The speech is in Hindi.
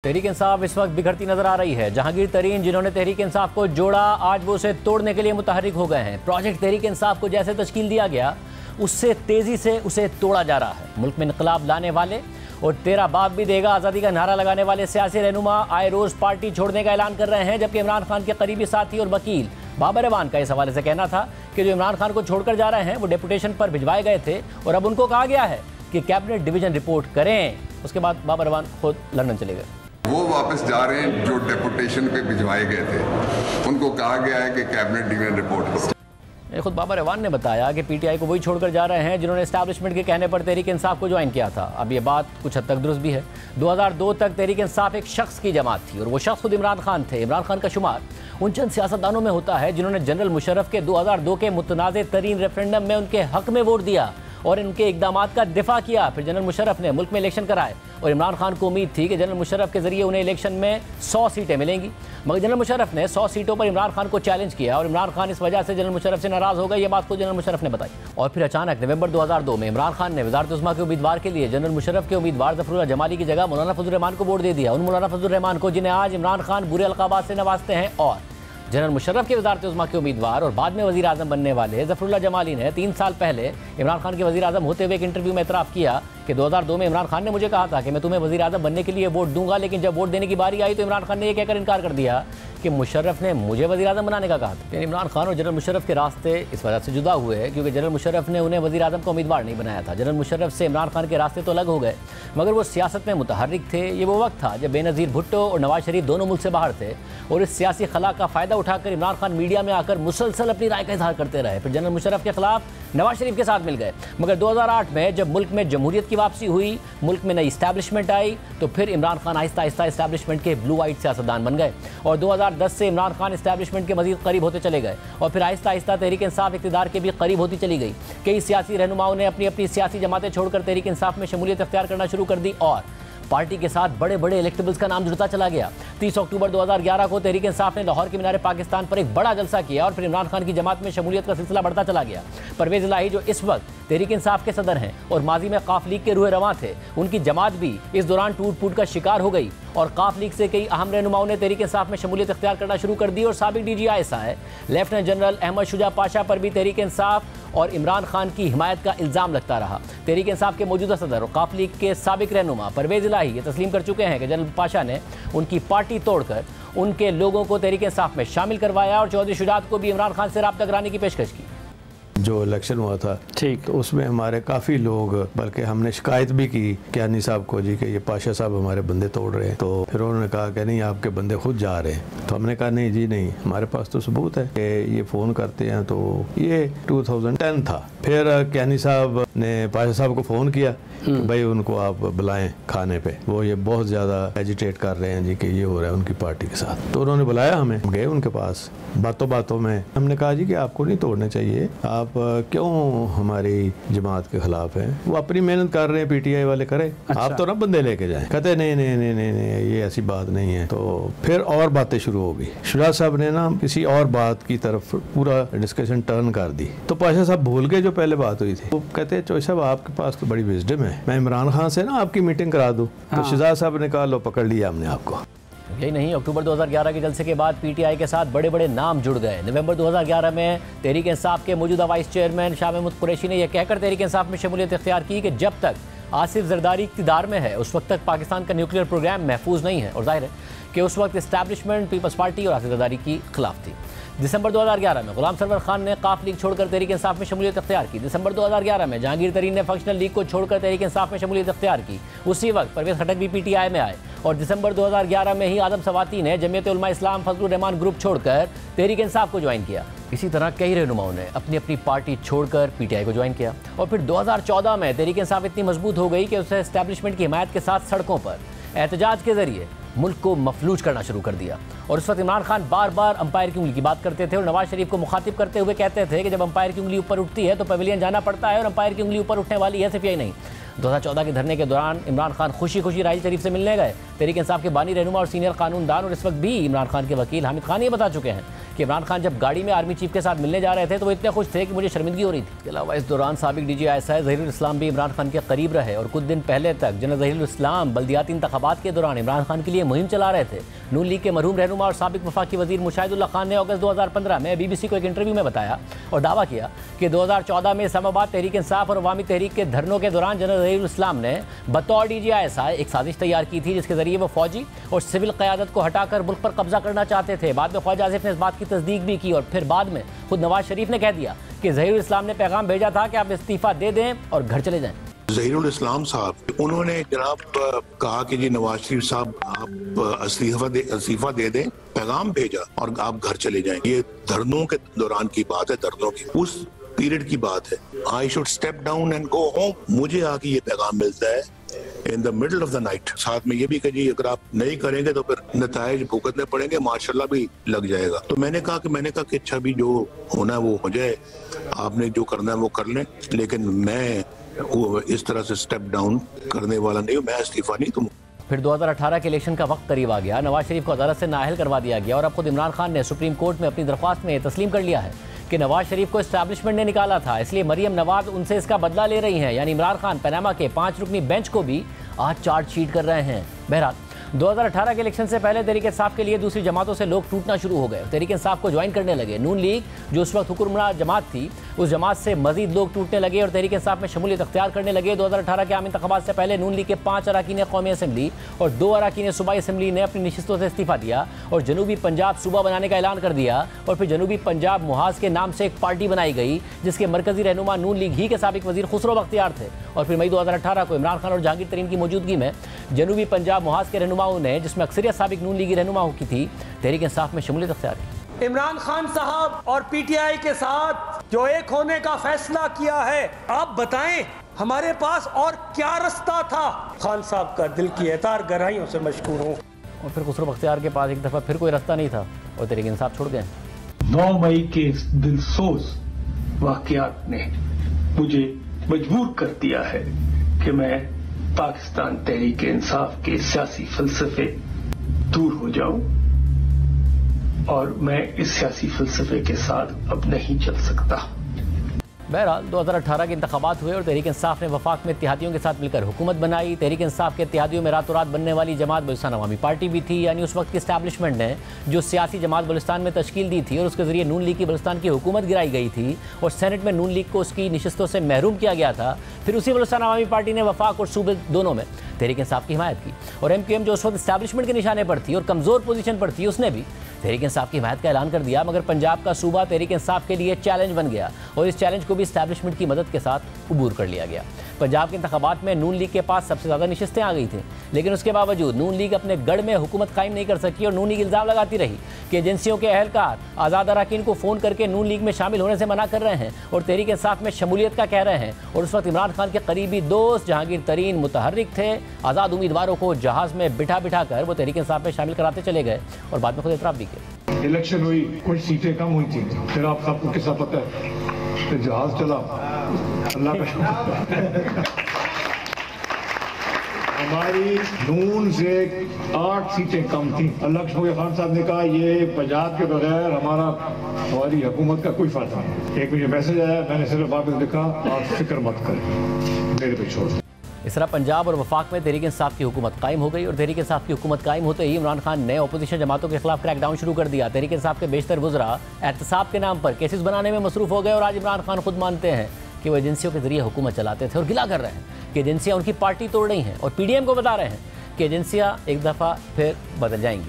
तहरीक इंसाफ इस वक्त बिखरती नजर आ रही है। जहांगीर तरीन जिन्होंने तहरीक इंसाफ को जोड़ा, आज वो उसे तोड़ने के लिए मुतहर्रिक हो गए हैं। प्रोजेक्ट तहरीक इंसाफ को जैसे तश्कील दिया गया, उससे तेजी से उसे तोड़ा जा रहा है। मुल्क में इनकलाब लाने वाले और तेरा बाप भी देगा आज़ादी का नारा लगाने वाले सियासी रहनुमा आए रोज़ पार्टी छोड़ने का ऐलान कर रहे हैं, जबकि इमरान खान के करीबी साथी और वकील बाबर एवान का इस हवाले से कहना था कि जो इमरान खान को छोड़कर जा रहे हैं वो डेपुटेशन पर भिजवाए गए थे और अब उनको कहा गया है कि कैबिनेट डिवीजन रिपोर्ट करें। उसके बाद बाबर एवान खुद लंदन चले गए। वो वापस जा रहे हैं जो डेपुटेशन पे भिजवाए गए थे, उनको कहा गया है कि कैबिनेट डिवीजन रिपोर्ट करो। खुद बाबर एवान ने बताया कि पीटीआई को वही छोड़कर जा रहे हैं जिन्होंने एस्टैब्लिशमेंट के कहने पर तहरीक इंसाफ को ज्वाइन किया था। अब ये बात कुछ हद तक दुरुस्त भी है। 2002 तक तहरीक इंसाफ एक शख्स की जमात थी और वो शख्स खुद इमरान खान थे। इमरान खान का शुमार उन चंद सियासतदानों में होता है जिन्होंने जनरल मुशर्रफ के 2002 के मुतनाज़ तरीन रेफरेंडम में उनके हक में वोट दिया और इनके इक़दामात का दिफा किया। फिर जनरल मुशर्रफ ने मुल्क में इलेक्शन कराए और इमरान खान को उम्मीद थी कि जनरल मुशर्रफ के जरिए उन्हें इलेक्शन में 100 सीटें मिलेंगी, मगर जनरल मुशर्रफ ने 100 सीटों पर इमरान खान को चैलेंज किया और इमरान खान इस वजह से जनरल मुशर्रफ से नाराज़ हो गए। ये बात को जनरल मुशर्रफ ने बताई। और फिर अचानक नवंबर 2002 में इमरान खान ने वज़ारत उस्मा के उम्मीदवार के लिए जनरल मुशर्रफ के उम्मीदवार ज़फरुल्लाह जमाली की जगह मौलाना फजल रहमान को वोट दे दिया। उन मौलाना फजल रहमान को जिन्हें आज इमरान खान बुरे अलक़ाबात से नवाजते हैं। और जनरल मुशर्रफ के वज़ारत उस्मा के उम्मीदवार और बाद में वज़ीर आज़म बनने वाले ज़फरुल्लाह जमाली ने 3 साल पहले इमरान खान के वज़ीर आज़म होते हुए एक इंटरव्यू में एतराफ़ किया कि 2002 में इमरान खान ने मुझे कहा था कि मैं तुम्हें वज़ीर आज़म बनने के लिए वोट दूंगा, लेकिन जब वोट देने की बारी आई तो इमरान खान ने यह कहकर इनकार कर दिया कि मुशर्रफ ने मुझे वज़ीर आज़म बनाने का कहा था। इमरान खान और जनरल मुशर्रफ के रास्ते इस वजह से जुदा हुए क्योंकि जनरल मुशर्रफ ने उन्हें वज़ीर आज़म का उम्मीदवार नहीं बनाया था। जनरल मुशर्रफ से इमरान खान के रास्ते तो अलग हो गए, मगर वो सियासत में मुतहर्रिक थे। ये वो वक्त था जब बेनज़ीर भुट्टो और नवाज शरीफ दोनों मुल्क से बाहर थे और इस सियासी खला का फ़ायदा उठाकर इमरान खान मीडिया में आकर मुसलसल अपनी राय का इजहार करते रहे। फिर जनरल मुशर्रफ के खिलाफ नवाज शरीफ के साथ मिल गए, मगर 2008 में जब मुल्क में जमहूरियत की वापसी हुई, मुल्क में नई इस्टेब्लिशमेंट आई, तो फिर इमरान खान आहिस्ता आहिस्ता इस्टेब्लिशमेंट के ब्लू वाइट सियासतदान बन गए और 2010 से इमरान खान इस्टेब्लिशमेंट के मजीद करीब होते चले गए और फिर आहिस्ता आहिस्ता तहरीक इंसाफ इक़्तिदार के भी करीब होती चली गई। कई सियासी रहनुमाओं ने अपनी अपनी सियासी जमातें छोड़कर तहरीक इंसाफ में शमूलियत अख्तियार करना शुरू कर दी और पार्टी के साथ बड़े बड़े इलेक्टेबल्स का नाम जुड़ता चला गया। 30 अक्टूबर 2011 को तहरीक इंसाफ ने लाहौर के मीनार पाकिस्तान पर एक बड़ा जलसा किया और फिर इमरान खान की जमात में शमूलियत का सिलसिला बढ़ता चला गया। परवेज़ इलाही जो इस वक्त तहरीक इंसाफ के सदर हैं और माजी में काफ लीग के रूह रवां थे, उनकी जमात भी इस दौरान टूट फूट का शिकार हो गई और काफ लीग से कई अहम रहनुमाओं ने तहरीक इंसाफ में शमूलियत अख्तियार करना शुरू कर दी और साबिक DGI lieutenant general Ahmad Shuja Pasha पर भी तहरीक इंसाफ और इमरान खान की हिमायत का इल्ज़ाम लगता रहा। तहरीक इंसाफ के मौजूदा सदर और काफ लीग के साबिक रहनुमा परवेज़ इलाही ये तस्लीम कर चुके हैं कि जनरल पाशा ने उनकी पार्टी तोड़कर उनके लोगों को तहरीक इंसाफ में शामिल करवाया और चौधरी शुजात को भी इमरान खान से राब्ता कराने की पेशकश की। जो इलेक्शन हुआ था ठीक, तो उसमें हमारे काफ़ी लोग, बल्कि हमने शिकायत भी की कियानी साहब को जी कि ये पाशा साहब हमारे बंदे तोड़ रहे हैं, तो फिर उन्होंने कहा कि नहीं आपके बंदे खुद जा रहे हैं। तो हमने कहा नहीं जी नहीं, हमारे पास तो सबूत है कि ये फ़ोन करते हैं। तो ये 2010 था। फिर कियानी साहब ने पाशा साहब को फ़ोन किया कि भाई उनको आप बुलाएं खाने पे, वो ये बहुत ज़्यादा एजिटेट कर रहे हैं जी कि ये हो रहा है उनकी पार्टी के साथ। तो उन्होंने बुलाया हमें, गए उनके पास, बातों बातों में हमने कहा जी कि आपको नहीं तोड़ने चाहिए, आप क्यों हमारी जमात के खिलाफ हैं, वो अपनी मेहनत कर रहे हैं, PTI वाले करें, आप तो ना बंदे लेके जाएं। कहते नहीं नहीं नहीं नहीं नहीं ये ऐसी बात नहीं है। तो फिर और बातें शुरू हो गई। शुजा साहब ने ना किसी और बात की तरफ पूरा डिस्कशन टर्न कर दी। तो पाशा साहब भूल गए जो पहले बात हुई थी। वो कहते चौधरी साहब आपके पास तो बड़ी विजडम है, मैं इमरान खान से ना आपकी मीटिंग करा दूं। तो शुजा साहब ने कहा लो पकड़ लिया हमने आपको। यही नहीं, अक्टूबर 2011 के जलसे के बाद PTI के साथ बड़े बड़े नाम जुड़ गए। नवंबर 2011 में तहरीक इंसाफ के मौजूदा वाइस चेयरमैन शाह महमूद कुरैशी ने यह कहकर तहरीक इंसाफ में शमूलियत इख्तियार की कि जब तक आसिफ जरदारी इक़्तिदार में है उस वक्त तक पाकिस्तान का न्यूक्लियर प्रोग्राम महफूज नहीं है। और जाहिर है कि उस वक्त इस्टेब्लिशमेंट पीपल्स पार्टी और आसिफ जरदारी की खिलाफ थी। दिसंबर 2011 में गुलाम सरवर खान ने काफ लीग छोड़कर तहरीक इंसाफ में शमूलियत इख्तियार की। दिसंबर 2011 में जहांगीर तरीन ने फंक्शनल लीग को छोड़कर तहरीक इंसाफ में शमूलियत इख्तियार की। उसी वक्त परवेज़ खटक भी PTI में आए और दिसंबर 2011 में ही आदम सवाती ने जमीयत उलमा इस्लाम फजलुर रहमान ग्रुप छोड़कर तहरीक इंसाफ को ज्वाइन किया। इसी तरह कई रहनुमाओं ने अपनी अपनी पार्टी छोड़कर PTI को ज्वाइन किया और फिर 2014 में तहरीक इंसाफ इतनी मजबूत हो गई कि उसे एस्टैब्लिशमेंट की हिमायत के साथ सड़कों पर एहतजाज के जरिए मुल्क को मफलूज करना शुरू कर दिया। और उस वक्त इमरान खान बार बार अंपायर की उंगली की बात करते थे और नवाज शरीफ को मुखातिब करते हुए कहते थे कि जब अंपायर की उंगली ऊपर उठती है तो पवेलियन जाना पड़ता है और अंपायर की उंगली ऊपर उठने वाली है, सिर्फ यही नहीं। 2014 के धरने के दौरान इमरान खान खुशी खुशी राहिल शरीफ से मिलने गए। तहरीक इंसाफ के बानी रहनुमा और सीनियर कानूनदान और इस वक्त भी इमरान खान के वकील हामिद खान ये बता चुके हैं कि इमरान खान जब गाड़ी में आर्मी चीफ के साथ मिलने जा रहे थे तो वो इतने खुश थे कि मुझे शर्मिंदगी हो रही थी। इसके अलावा इस दौरान साबिक DGI ज़हीरुल इस्लाम भी इमरान खान के करीब रहे और कुछ दिन पहले तक जनरल ज़हीरुल इस्लाम बल्दियाती इंतखाबात के दौरान इमरान खान के लिए मुहिम चला रहे थे। नून लीग के मरहूम रहनुमा और साबिक वफाकी वजीर मुशाहिदुल्लाह खान ने अगस्त 2015 में BBC को एक इंटरव्यू में बताया और दावा किया कि 2014 में इस्लामाबाद तहरीक इंसाफ और अवामी तहरीक के धरनों के दौरान जनरल ज़हीरुल इस्लाम ने बतौर DGI एक साजिश तैयार की थी जिसके जरिए वो फौजी और सिविल क़यादत को हटाकर मुल्क पर कब्जा करना चाहते थे। बाद में ख्वाजा आसिफ ने इस बात की तस्दीक भी की और फिर बाद में खुद नवाज शरीफ ने कह दिया कि ज़हीरुल इस्लाम ने पैगाम भेजा था कि आप इस्तीफ़ा दे दें और घर चले जाएं। ज़हीरुल इस्लाम साहब उन्होंने जनाब कहा कि जी नवाज शरीफ साहब आप इस्तीफा दे दें, पैगाम भेजा और आप घर चले जाएं। ये धरनों के दौरान की बात है, धरनों की उस पीरियड की बात है। I should step down and go home. मुझे आके ये पैगाम मिलता है in the middle of the night. साथ में ये भी कि जी अगर आप नहीं करेंगे तो फिर नताइज भुगतने पड़ेंगे, माशाल्लाह भी लग जाएगा। तो मैंने कहा कि अच्छा भी जो होना है वो हो जाए, आपने जो करना है वो कर लें, लेकिन मैं वो इस तरह से स्टेप डाउन करने वाला नहीं हूँ, मैं इस्तीफा नहीं दूँ। फिर 2018 के इलेक्शन का वक्त करीब आ गया, नवाज शरीफ को अदालत से नाअहल करवा दिया गया और अब खुद इमरान खान ने सुप्रीम कोर्ट में अपनी दरख्वास्त में तस्लीम कर लिया है कि नवाज शरीफ को एस्टैब्लिशमेंट ने निकाला था, इसलिए मरियम नवाज उनसे इसका बदला ले रही हैं। यानी इमरान खान पनामा के 5 रुकनी बेंच को भी आज चार्जशीट कर रहे हैं। बहरहाल 2018 के इलेक्शन से पहले तहरीक इंसाफ के लिए दूसरी जमातों से लोग टूटना शुरू हो गए, तहरीक इंसाफ को ज्वाइन करने लगे। नून लीग जो उस वक्त हुक्मरान जमात थी, उस जमात से मजीद लोग टूटने लगे और तहरीक इंसाफ में शमूलियत अख्तियार करने लगे। 2018 के आम इंतखाबात से पहले नून लीग के 5 अरकान कौमी असम्बली और 2 अरकान सूबाई असम्बली ने अपनी नशिस्तों से इस्तीफा दिया और जनूबी पंजाब सूबा बनाने का ऐलान कर दिया। और फिर जनूबी पंजाब मुहाज के नाम से एक पार्टी बनाई गई जिसके मरकजी रहनुमा नून लीग ही के साबिक वजीर खुसरो बख्तियार थे। और फिर मई 2018 को इमरान खान और जहांगीर तरीन की मौजूदगी में जनूबी पंजाब मुहाज के रहनुमाओं ने, जिसमें अक्सरियत साबिक नून लीगी रहनुमाओं की थी, तहरीक इंसाफ में शमूलियत अख्तियार की। इमरान खान साहब और PTI के साथ जो एक होने का फैसला किया है, आप बताएं हमारे पास और क्या रास्ता था। खान साहब का दिल की एतार गहराइयों से मशकूर हूँ। और फिर खुसरो बख्तियार के पास एक दफ़ा फिर कोई रास्ता नहीं था और तहरीक इंसाफ छोड़ गए। 9 मई के दिलसोज वाक़यात ने मुझे मजबूर कर दिया है कि मैं पाकिस्तान तहरीक इंसाफ के सियासी फलसफे दूर हो जाऊं और मैं इस सियासी फलसफे के साथ अब नहीं चल सकता। बहरहाल 2018 के इंतखाबात हुए और तहरीक इंसाफ ने वफाक में इत्तेहादियों के साथ मिलकर हुकूमत बनाई। तहरीक इंसाफ के इत्तेहादियों में रातों रात बनने वाली जमात बलूचिस्तान अवामी पार्टी भी थी, यानी उस वक्त की इस्टेब्लिशमेंट ने जो सियासी जमात बलूचिस्तान में तश्कील दी थी और उसके जरिए नून लीग की बलूचिस्तान की हुकूमत गिराई गई थी और सेनेट में नून लीग को उसकी नशिस्तों से महरूम किया गया था। फिर उसी बलूचिस्तान अवामी पार्टी ने वफाक और सूबे दोनों में तहरीक इंसाफ की हिमायत की और MQM जो उस वक्त इस्टेब्लिशमेंट के निशाने पर थी और कमज़ोर पोजीशन पर थी, उसने भी तहरीक इंसाफ की हिमायत का ऐलान कर दिया। मगर पंजाब का सूबा तहरीक इंसाफ के लिए चैलेंज बन गया और इस चैलेंज को भी इस्टेब्लिशमेंट की मदद के साथ अबूर कर लिया गया। पंजाब के इंतखाबात में नून लीग के पास सबसे ज़्यादा नशिस्तें आ गई थीं, लेकिन उसके बावजूद नून लीग अपने गढ़ में हुकूमत कायम नहीं कर सकी और नून लीग इल्ज़ाम लगाती रही कि एजेंसियों के अहलकार आज़ाद अरकान को फ़ोन करके नून लीग में शामिल होने से मना कर रहे हैं और तहरीक इंसाफ में शमूलियत का कह रहे हैं। और उस वक्त इमरान खान के करीबी दोस्त जहांगीर तरीन मुतहर्रिक थे। आज़ाद उम्मीदवारों को जहाज़ में बिठा कर वो तहरीक इंसाफ में शामिल कराते चले गए और बाद में खुद एतराफ़ भी किया। इलेक्शन हुई, कुछ सीटें कम हुई थी, फिर आप सबको किस्सा पता है, फिर जहाज चला, अल्लाह का शुक्र। हमारी नून से 8 सीटें कम थी। अल्लाह का शुक्र, खान साहब ने कहा ये पंजाब के बगैर हमारी हुकूमत का कोई फायदा नहीं। एक मुझे मैसेज आया, मैंने सिर्फ वापस लिखा, आप फिक्र मत करें, मेरे पे छोड़। इस तरह पंजाब और वफाक में तहरीक इंसाफ की हुकूमत कायम हो गई और तहरीक इंसाफ की हुकूमत कायम होते ही इमरान खान ने अपोजिशन जमातों के खिलाफ क्रैकडाउन शुरू कर दिया। तहरीक इंसाफ के बेशतर वज़रा एहतसाब के नाम पर केसेस बनाने में मसरूफ़ हो गए और आज इमरान खान खुद मानते हैं कि वो एजेंसियों के जरिए हुकूमत चलाते थे और गिला कर रहे हैं कि एजेंसियाँ उनकी पार्टी तोड़ रही हैं और PDM को बता रहे हैं कि एजेंसियाँ एक दफ़ा फिर बदल जाएंगी।